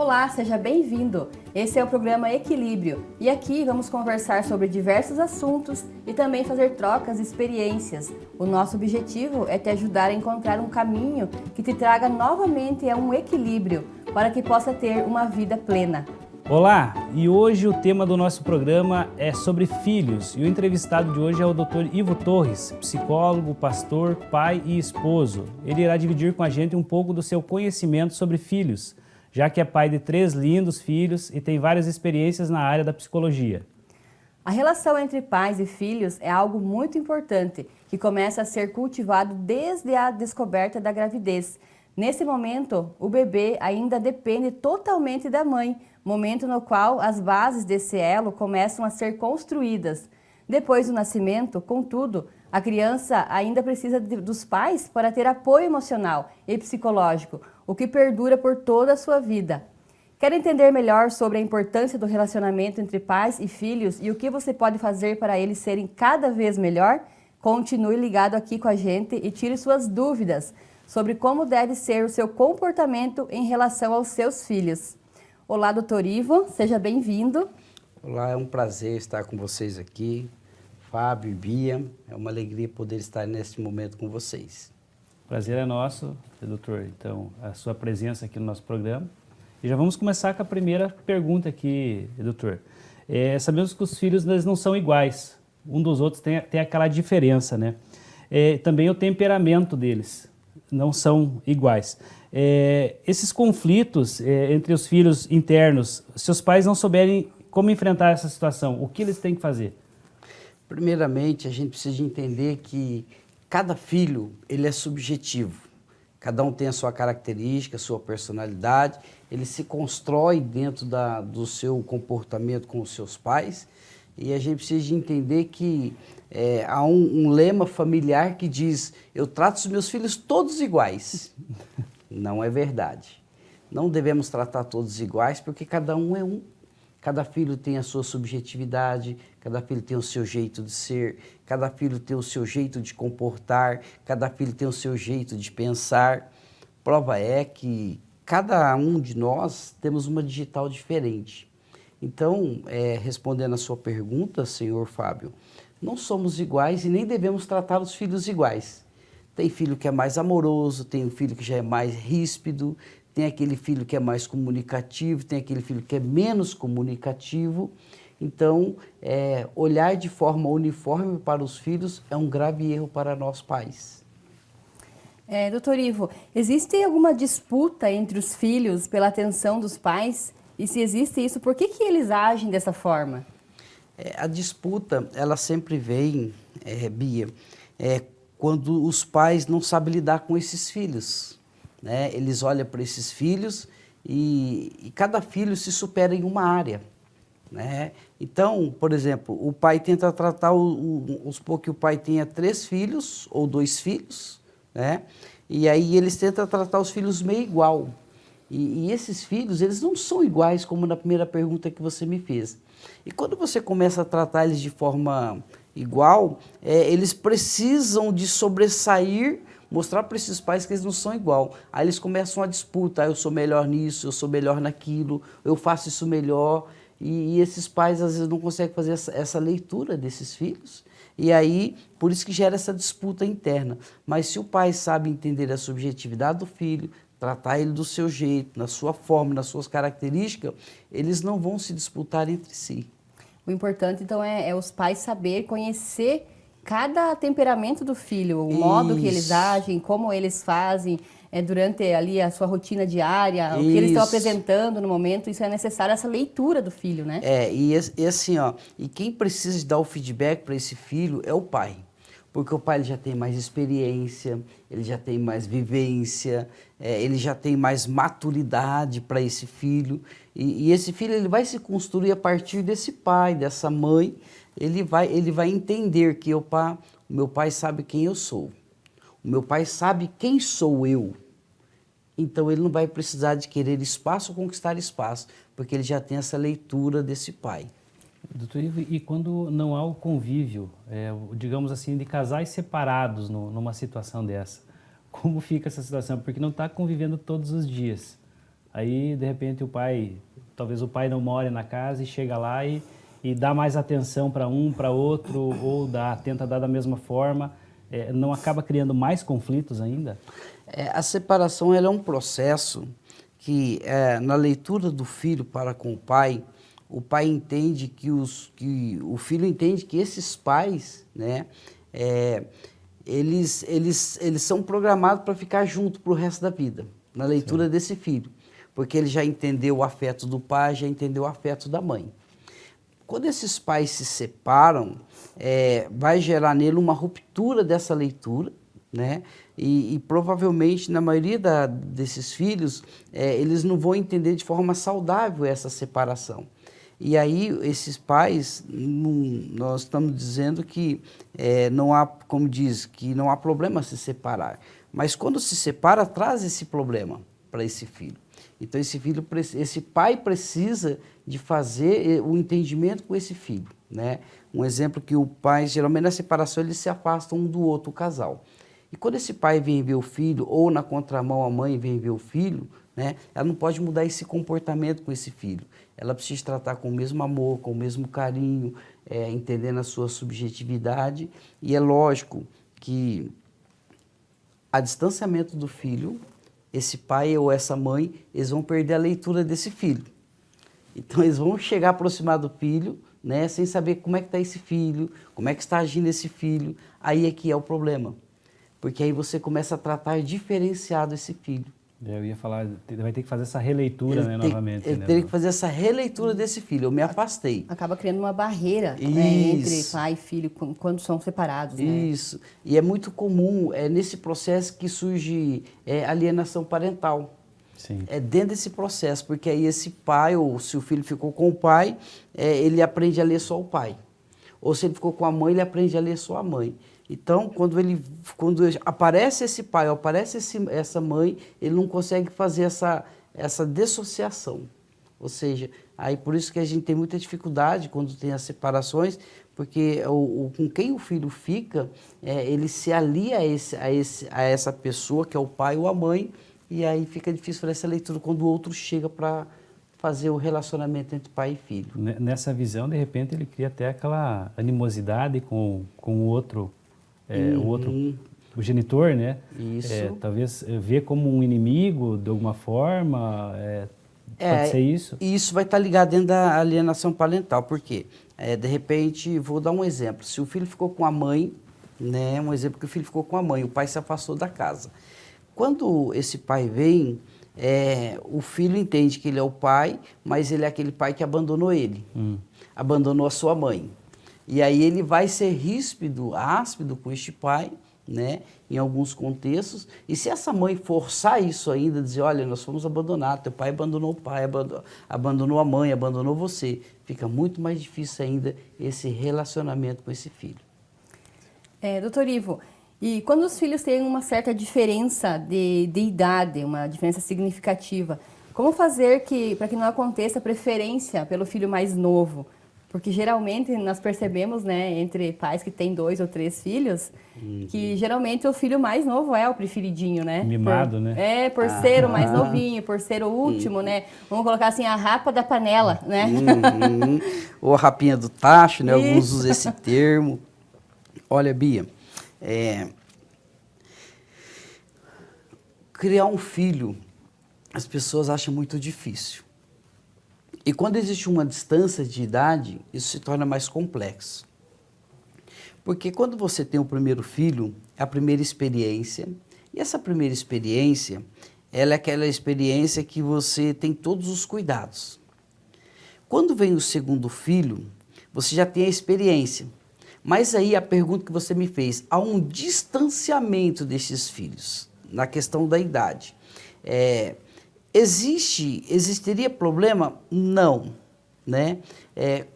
Olá, seja bem-vindo! Esse é o programa Equilíbrio e aqui vamos conversar sobre diversos assuntos e também fazer trocas de experiências. O nosso objetivo é te ajudar a encontrar um caminho que te traga novamente a um equilíbrio para que possa ter uma vida plena. Olá, e hoje o tema do nosso programa é sobre filhos e o entrevistado de hoje é o Dr. Ivo Torres, psicólogo, pastor, pai e esposo. Ele irá dividir com a gente um pouco do seu conhecimento sobre filhos, já que é pai de 3 lindos filhos e tem várias experiências na área da psicologia. A relação entre pais e filhos é algo muito importante, que começa a ser cultivado desde a descoberta da gravidez. Nesse momento, o bebê ainda depende totalmente da mãe, momento no qual as bases desse elo começam a ser construídas. Depois do nascimento, contudo, a criança ainda precisa dos pais para ter apoio emocional e psicológico, o que perdura por toda a sua vida. Quer entender melhor sobre a importância do relacionamento entre pais e filhos e o que você pode fazer para eles serem cada vez melhor? Continue ligado aqui com a gente e tire suas dúvidas sobre como deve ser o seu comportamento em relação aos seus filhos. Olá, doutor Ivo, seja bem-vindo. Olá, é um prazer estar com vocês aqui, Fábio e Bia. É uma alegria poder estar neste momento com vocês. O prazer é nosso, doutor, então, a sua presença aqui no nosso programa. E já vamos começar com a primeira pergunta aqui, doutor. Sabemos que os filhos eles não são iguais, um dos outros tem aquela diferença, né? Também o temperamento deles não são iguais. Esses conflitos entre os filhos internos, se os pais não souberem como enfrentar essa situação, o que eles têm que fazer? Primeiramente, a gente precisa entender que cada filho ele é subjetivo. Cada um tem a sua característica, a sua personalidade, ele se constrói dentro do seu comportamento com os seus pais e a gente precisa de entender que há um lema familiar que diz: eu trato os meus filhos todos iguais. Não é verdade. Não devemos tratar todos iguais porque cada um é um. Cada filho tem a sua subjetividade, cada filho tem o seu jeito de ser, cada filho tem o seu jeito de comportar, cada filho tem o seu jeito de pensar. Prova é que cada um de nós temos uma digital diferente. Então, respondendo a sua pergunta, senhor Fábio, não somos iguais e nem devemos tratar os filhos iguais. Tem filho que é mais amoroso, tem um filho que já é mais ríspido, tem aquele filho que é mais comunicativo, tem aquele filho que é menos comunicativo. Então, olhar de forma uniforme para os filhos é um grave erro para nós pais. Doutor Ivo, existe alguma disputa entre os filhos pela atenção dos pais? E se existe isso, por que eles agem dessa forma? A disputa, ela sempre vem, Bia, quando os pais não sabem lidar com esses filhos. Né? Eles olham para esses filhos e cada filho se supera em uma área. Né? Então, por exemplo, o pai tenta tratar, supor que o pai tenha 3 filhos ou 2 filhos, né? E aí eles tentam tratar os filhos meio igual. E esses filhos, eles não são iguais como na primeira pergunta que você me fez. E quando você começa a tratar eles de forma igual, eles precisam de sobressair, mostrar para esses pais que eles não são igual. Aí eles começam a disputa: eu sou melhor nisso, eu sou melhor naquilo, eu faço isso melhor. E esses pais às vezes não conseguem fazer essa leitura desses filhos. E aí, por isso que gera essa disputa interna. Mas se o pai sabe entender a subjetividade do filho, tratar ele do seu jeito, na sua forma, nas suas características, eles não vão se disputar entre si. O importante, então, é os pais saber conhecer cada temperamento do filho, o modo que eles agem, como eles fazem durante ali a sua rotina diária, o que eles estão apresentando no momento. Isso é necessário, essa leitura do filho, né? E assim, ó, e quem precisa de dar o feedback para esse filho é o pai. Porque o pai ele já tem mais experiência, ele já tem mais vivência, ele já tem mais maturidade para esse filho. E esse filho ele vai se construir a partir desse pai, dessa mãe. Ele vai entender que o meu pai sabe quem eu sou. O meu pai sabe quem sou eu. Então ele não vai precisar de querer espaço ou conquistar espaço, porque ele já tem essa leitura desse pai. Doutor Ivo, e quando não há o convívio, digamos assim, de casais separados numa situação dessa, como fica essa situação? Porque não está convivendo todos os dias. aí de repente talvez o pai não more na casa e chega lá e dá mais atenção para um, para outro, ou tenta dar da mesma forma, não acaba criando mais conflitos ainda? A separação ela é um processo que, na leitura do filho para com o pai entende que o filho entende que esses pais, né, eles são programados para ficar junto para o resto da vida, na leitura Sim. desse filho, porque ele já entendeu o afeto do pai, já entendeu o afeto da mãe. Quando esses pais se separam, vai gerar nele uma ruptura dessa leitura, né? E provavelmente, na maioria desses filhos, eles não vão entender de forma saudável essa separação. E aí, esses pais, nós estamos dizendo que não há, como diz, que não há problema se separar. Mas quando se separa, traz esse problema para esse filho. Então, esse pai precisa de fazer o entendimento com esse filho, né? Um exemplo que o pai, geralmente na separação, eles se afastam um do outro, o casal. E quando esse pai vem ver o filho, ou na contramão a mãe vem ver o filho, né, ela não pode mudar esse comportamento com esse filho. Ela precisa tratar com o mesmo amor, com o mesmo carinho, entendendo a sua subjetividade. E é lógico que a distanciamento do filho, esse pai ou essa mãe, eles vão perder a leitura desse filho. Então eles vão chegar a aproximar do filho, né, sem saber como é que está esse filho, como é que está agindo esse filho. Aí é que é o problema. Porque aí você começa a tratar diferenciado esse filho. Eu ia falar, vai ter que fazer essa releitura, né, novamente. Ele teria que fazer essa releitura desse filho. Eu me afastei. Acaba criando uma barreira, né, entre pai e filho quando são separados. Né? Isso. E é muito comum, nesse processo que surge alienação parental. Sim. É dentro desse processo, porque aí esse pai, ou se o filho ficou com o pai, ele aprende a ler só o pai. Ou se ele ficou com a mãe, ele aprende a ler só a mãe. Então, quando aparece esse pai, ou aparece essa mãe, ele não consegue fazer essa dissociação. Ou seja, aí por isso que a gente tem muita dificuldade quando tem as separações, porque com quem o filho fica, ele se alia a essa pessoa, que é o pai ou a mãe, e aí fica difícil fazer essa leitura quando o outro chega para fazer o relacionamento entre pai e filho. Nessa visão, de repente, ele cria até aquela animosidade com o outro, o genitor, né? Isso. Talvez ver como um inimigo, de alguma forma, pode ser isso? E isso vai estar ligado dentro da alienação parental, por quê? De repente, vou dar um exemplo. Se o filho ficou com a mãe, né? Um exemplo que o filho ficou com a mãe, o pai se afastou da casa. Quando esse pai vem, o filho entende que ele é o pai, mas ele é aquele pai que abandonou ele, abandonou a sua mãe. E aí ele vai ser áspido com este pai, né, em alguns contextos, e se essa mãe forçar isso ainda, dizer, olha, nós fomos abandonados, teu pai abandonou o pai, abandonou a mãe, abandonou você, fica muito mais difícil ainda esse relacionamento com esse filho. Doutor Ivo, e quando os filhos têm uma certa diferença de idade, uma diferença significativa, como fazer para que não aconteça preferência pelo filho mais novo? Porque geralmente nós percebemos, né, entre pais que têm 2 ou 3 filhos, que geralmente o filho mais novo é o preferidinho, né? Mimado, né? Por ser o mais novinho, por ser o último, né? Vamos colocar assim, a rapa da panela, né? Ou a rapinha do tacho, né? Alguns usam esse termo. Olha, Bia, criar um filho, as pessoas acham muito difícil. E quando existe uma distância de idade, isso se torna mais complexo. Porque quando você tem o primeiro filho, é a primeira experiência, e essa primeira experiência, ela é aquela experiência que você tem todos os cuidados. Quando vem o segundo filho, você já tem a experiência. Mas aí a pergunta que você me fez, há um distanciamento desses filhos, na questão da idade. Existiria problema? Não. Né?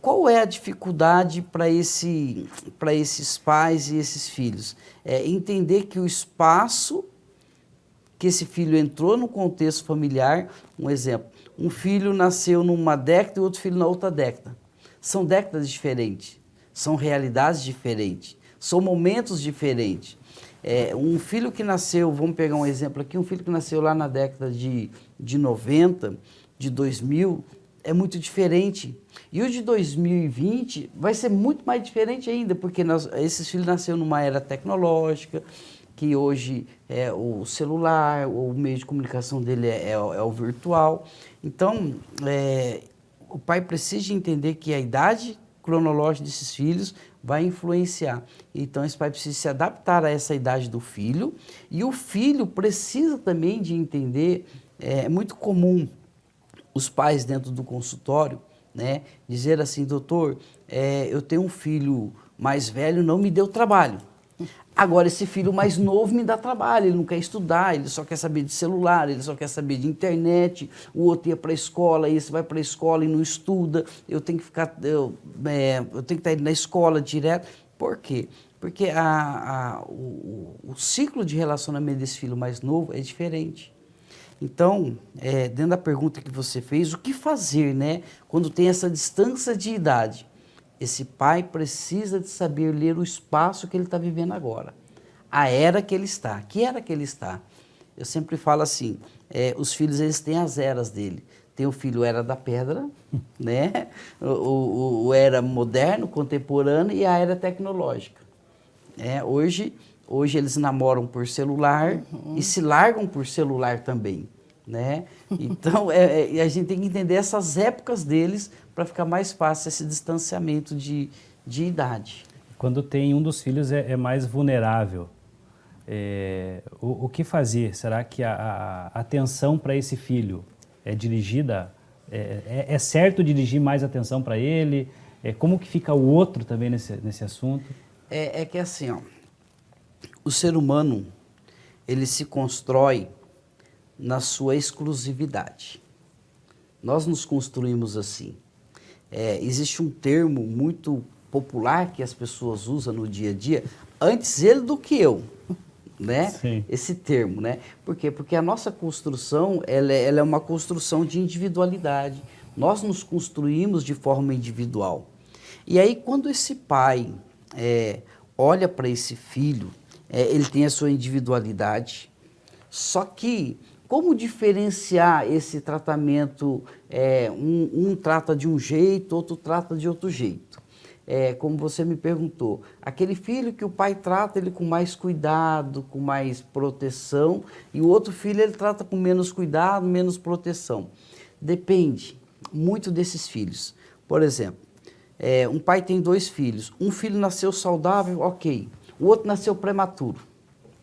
Qual é a dificuldade para esses pais e esses filhos? Entender que o espaço que esse filho entrou no contexto familiar, um exemplo, um filho nasceu numa década e outro filho na outra década. São décadas diferentes, são realidades diferentes, são momentos diferentes. Um filho que nasceu, vamos pegar um exemplo aqui, um filho que nasceu lá na década de 90, de 2000, é muito diferente. E o de 2020 vai ser muito mais diferente ainda, porque esses filhos nasceram numa era tecnológica, que hoje é o celular, o meio de comunicação dele é o virtual. Então, o pai precisa entender que a idade cronológica desses filhos vai influenciar. Então, esse pai precisa se adaptar a essa idade do filho, e o filho precisa também de entender, é muito comum os pais dentro do consultório, né, dizer assim: doutor, eu tenho um filho mais velho, não me deu trabalho. Agora, esse filho mais novo me dá trabalho, ele não quer estudar, ele só quer saber de celular, ele só quer saber de internet, o outro ia para a escola, esse vai para a escola e não estuda, eu tenho que estar indo na escola direto. Por quê? Porque o ciclo de relacionamento desse filho mais novo é diferente. Então, dentro da pergunta que você fez, o que fazer, né, quando tem essa distância de idade? Esse pai precisa de saber ler o espaço que ele está vivendo agora, a era que ele está. Que era que ele está? Eu sempre falo assim, os filhos eles têm as eras dele. Tem o filho era da pedra, né? o era moderno, contemporâneo e a era tecnológica. Hoje eles namoram por celular e se largam por celular também, né? Então, a gente tem que entender essas épocas deles para ficar mais fácil esse distanciamento de idade. Quando tem um dos filhos é mais vulnerável, o que fazer? Será que a atenção para esse filho é dirigida, é certo dirigir mais atenção para ele? Como que fica o outro também nesse assunto? É que assim, ó, o ser humano, ele se constrói na sua exclusividade. Nós nos construímos assim. Existe um termo muito popular que as pessoas usam no dia a dia, antes ele do que eu, né? Sim. Esse termo, né? Por quê? Porque a nossa construção, ela é uma construção de individualidade. Nós nos construímos de forma individual. E aí, quando esse pai olha para esse filho, ele tem a sua individualidade, só que como diferenciar esse tratamento? Um trata de um jeito, outro trata de outro jeito. Como você me perguntou, aquele filho que o pai trata ele com mais cuidado, com mais proteção, e o outro filho ele trata com menos cuidado, menos proteção. Depende muito desses filhos. Por exemplo, um pai tem 2 filhos, um filho nasceu saudável, ok, o outro nasceu prematuro.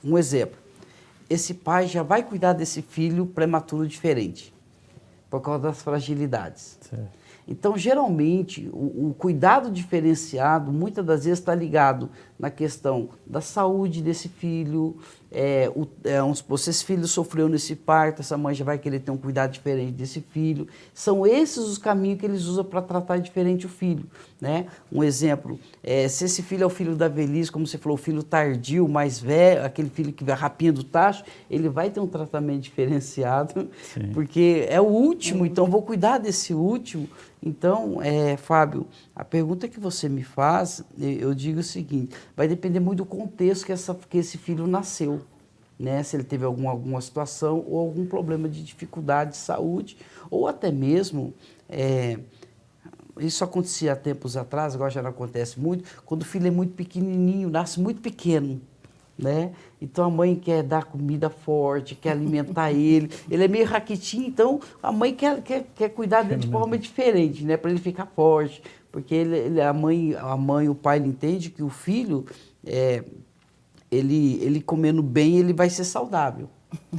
Um exemplo. Esse pai já vai cuidar desse filho prematuro diferente, por causa das fragilidades. Certo. Então, geralmente, o cuidado diferenciado, muitas das vezes, está ligado na questão da saúde desse filho. Se esse filho sofreu nesse parto, essa mãe já vai querer ter um cuidado diferente desse filho. São esses os caminhos que eles usam para tratar diferente o filho, né? Um exemplo, se esse filho é o filho da velhice, como você falou, o filho tardio, mais velho, aquele filho que vai rapinha do tacho, ele vai ter um tratamento diferenciado. Sim. Porque é o último, então vou cuidar desse último. Então, Fábio, a pergunta que você me faz, eu digo o seguinte, vai depender muito do contexto que esse filho nasceu, né? Se ele teve alguma situação ou algum problema de dificuldade de saúde, ou até mesmo, isso acontecia há tempos atrás, agora já não acontece muito, quando o filho é muito pequenininho, nasce muito pequeno, né? Então a mãe quer dar comida forte, quer alimentar ele é meio raquitinho, então a mãe quer cuidar dele de forma diferente, né? Para ele ficar forte, porque a mãe, o pai, ele entende que o filho, ele comendo bem, ele vai ser saudável,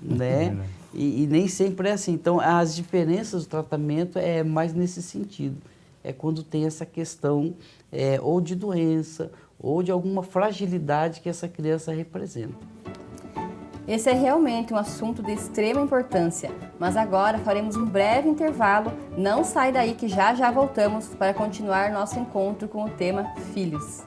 né? E nem sempre é assim. Então as diferenças do tratamento é mais nesse sentido, é quando tem essa questão ou de doença, ou de alguma fragilidade que essa criança representa. Esse é realmente um assunto de extrema importância, mas agora faremos um breve intervalo. Não sai daí que já voltamos para continuar nosso encontro com o tema Filhos.